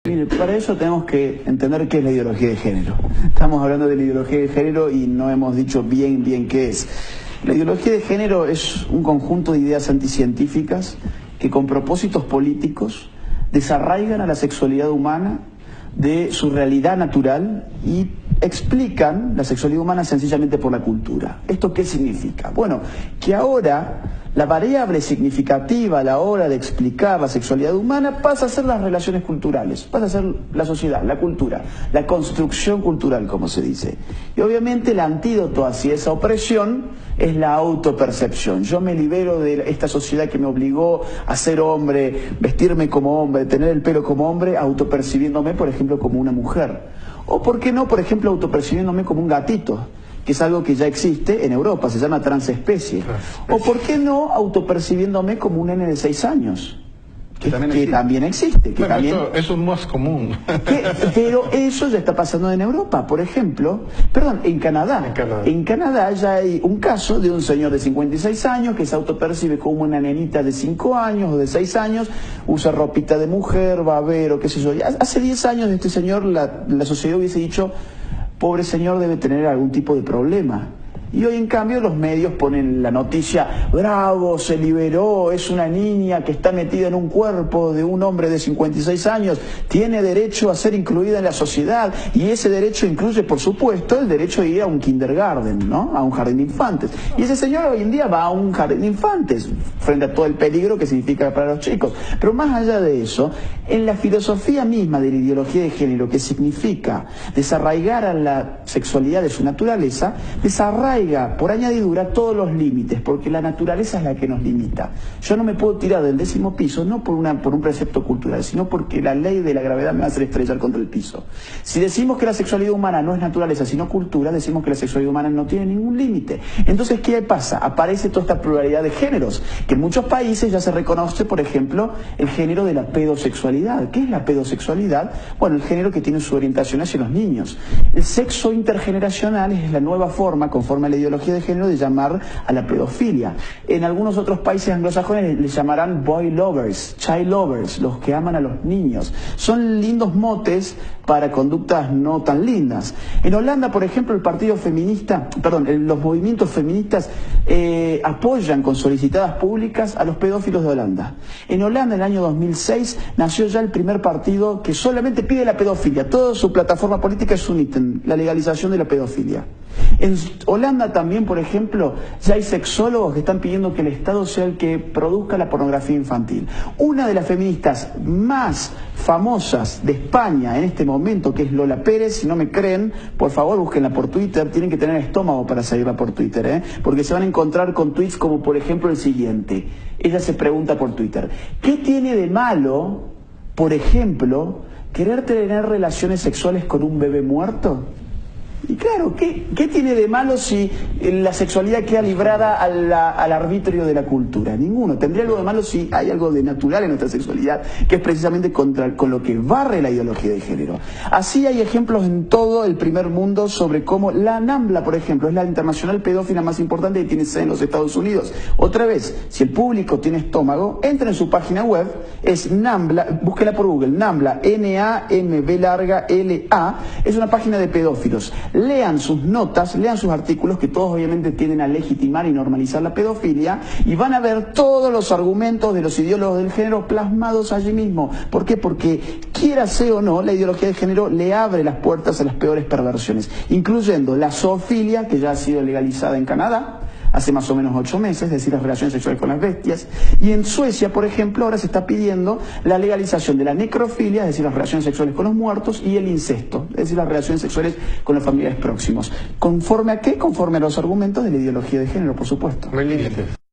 Mire, para eso tenemos que entender qué es la ideología de género. Estamos hablando de la ideología de género y no hemos dicho bien qué es. La ideología de género es un conjunto de ideas anticientíficas que con propósitos políticos desarraigan a la sexualidad humana de su realidad natural y explican la sexualidad humana sencillamente por la cultura. ¿Esto qué significa? Bueno, que ahora la variable significativa a la hora de explicar la sexualidad humana pasa a ser las relaciones culturales, pasa a ser la sociedad, la cultura, la construcción cultural, como se dice. Y obviamente el antídoto hacia esa opresión es la autopercepción. Yo me libero de esta sociedad que me obligó a ser hombre, vestirme como hombre, tener el pelo como hombre, autopercibiéndome, por ejemplo, como una mujer. O, ¿por qué no, por ejemplo, autopercibiéndome como un gatito? Que es algo que ya existe en Europa, se llama transespecie. O ¿por qué no autopercibiéndome como un nene de 6 años? Que también existe. Bueno, eso es más común. Pero eso ya está pasando en Europa, por ejemplo, en Canadá. En Canadá ya hay un caso de un señor de 56 años que se autopercibe como una nenita de 5 años o de 6 años, usa ropita de mujer, babero, qué sé yo. Hace 10 años de este señor la sociedad hubiese dicho, pobre señor, debe tener algún tipo de problema. Y hoy en cambio los medios ponen la noticia, bravo, se liberó, es una niña que está metida en un cuerpo de un hombre de 56 años, tiene derecho a ser incluida en la sociedad, y ese derecho incluye, por supuesto, el derecho de ir a un kindergarten, ¿no? A un jardín de infantes. Y ese señor hoy en día va a un jardín de infantes, frente a todo el peligro que significa para los chicos. Pero más allá de eso, en la filosofía misma de la ideología de género, que significa desarraigar a la sexualidad de su naturaleza, desarraiga por añadidura todos los límites, porque la naturaleza es la que nos limita. Yo no me puedo tirar del 10º piso, no por un precepto cultural, sino porque la ley de la gravedad me va a hacer estrellar contra el piso. Si decimos que la sexualidad humana no es naturaleza, sino cultura, decimos que la sexualidad humana no tiene ningún límite. Entonces, ¿qué pasa? Aparece toda esta pluralidad de géneros, que en muchos países ya se reconoce, por ejemplo, el género de la pedosexualidad. ¿Qué es la pedosexualidad? Bueno, el género que tiene su orientación hacia los niños. El sexo intergeneracional es la nueva forma, conforme a la ideología de género, de llamar a la pedofilia. En algunos otros países anglosajones le llamarán boy lovers, child lovers, los que aman a los niños. Son lindos motes para conductas no tan lindas. En Holanda, por ejemplo, los movimientos feministas apoyan con solicitadas públicas a los pedófilos de Holanda. En Holanda, en el año 2006, nació ya el primer partido que solamente pide la pedofilia. Toda su plataforma política es un ítem, la legalización de la pedofilia. En Holanda también, por ejemplo, ya hay sexólogos que están pidiendo que el Estado sea el que produzca la pornografía infantil. Una de las feministas más famosas de España en este momento, que es Lola Pérez, si no me creen, por favor búsquenla por Twitter, tienen que tener estómago para seguirla por Twitter, porque se van a encontrar con tweets como por ejemplo el siguiente. Ella se pregunta por Twitter, ¿qué tiene de malo, por ejemplo, querer tener relaciones sexuales con un bebé muerto? Y claro, ¿qué tiene de malo si la sexualidad queda librada al arbitrio de la cultura? Ninguno. Tendría algo de malo si hay algo de natural en nuestra sexualidad, que es precisamente con lo que barre la ideología de género. Así hay ejemplos en todo el primer mundo sobre cómo la NAMBLA, por ejemplo, es la internacional pedófila más importante que tiene sede en los Estados Unidos. Otra vez, si el público tiene estómago, entra en su página web, es NAMBLA, búsquela por Google, NAMBLA, NAMBLA, es una página de pedófilos. Lean sus notas, lean sus artículos, que todos obviamente tienden a legitimar y normalizar la pedofilia, y van a ver todos los argumentos de los ideólogos del género plasmados allí mismo. ¿Por qué? Porque, quiera sea o no, la ideología de género le abre las puertas a las peores perversiones, incluyendo la zoofilia, que ya ha sido legalizada en Canadá hace más o menos 8 meses, es decir, las relaciones sexuales con las bestias. Y en Suecia, por ejemplo, ahora se está pidiendo la legalización de la necrofilia, es decir, las relaciones sexuales con los muertos, y el incesto, es decir, las relaciones sexuales con los familiares próximos. ¿Conforme a qué? Conforme a los argumentos de la ideología de género, por supuesto. No hay límites.